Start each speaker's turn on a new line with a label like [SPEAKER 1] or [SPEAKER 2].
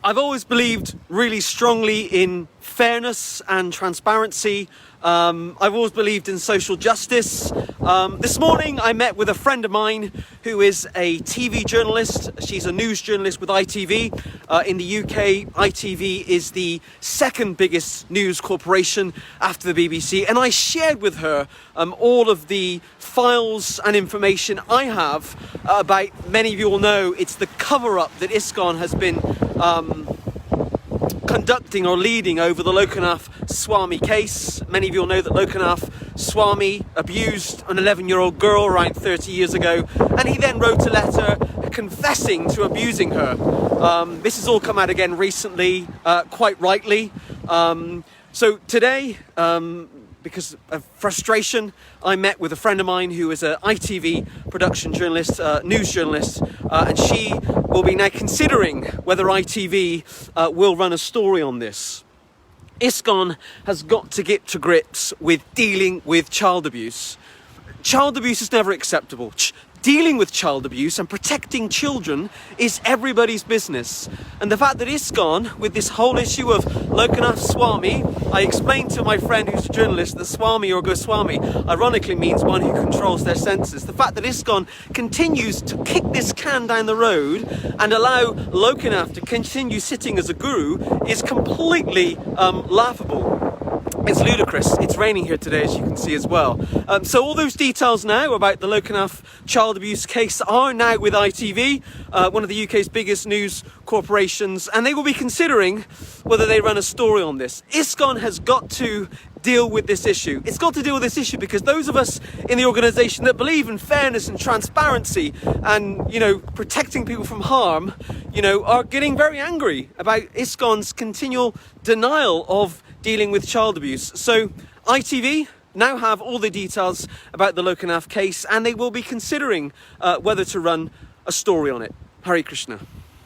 [SPEAKER 1] I've always believed really strongly in fairness and transparency. I've always believed in social justice. This morning I met with a friend of mine who is a TV journalist. She's a news journalist with ITV. In the UK, ITV is the second biggest news corporation after the BBC. And I shared with her all of the files and information I have about, many of you will know, it's the cover-up that ISKCON has been conducting or leading over the Lokanath Swami case. Many of you will know that Lokanath Swami abused an 11-year-old girl around 30 years ago, and he then wrote a letter confessing to abusing her. This has all come out again recently, quite rightly. So today, because of frustration, I met with a friend of mine who is an ITV production journalist, news journalist, and she will be now considering whether ITV will run a story on this. ISKCON has got to get to grips with dealing with child abuse. Child abuse is never acceptable. Dealing with child abuse and protecting children is everybody's business. And the fact that ISKCON, with this whole issue of Lokanath Swami, I explained to my friend who's a journalist that Swami or Goswami ironically means one who controls their senses. The fact that ISKCON continues to kick this can down the road and allow Lokanath to continue sitting as a guru is completely laughable. It's ludicrous. It's raining here today, as you can see as well. So all those details now about the Lokanath child abuse case are now with ITV, one of the UK's biggest news corporations, and they will be considering whether they run a story on this. ISKCON has got to deal with this issue. It's got to deal with this issue because those of us in the organisation that believe in fairness and transparency and, protecting people from harm, are getting very angry about ISKCON's continual denial of dealing with child abuse. So ITV now have all the details about the Lokanath case, and they will be considering whether to run a story on it. Hare Krishna.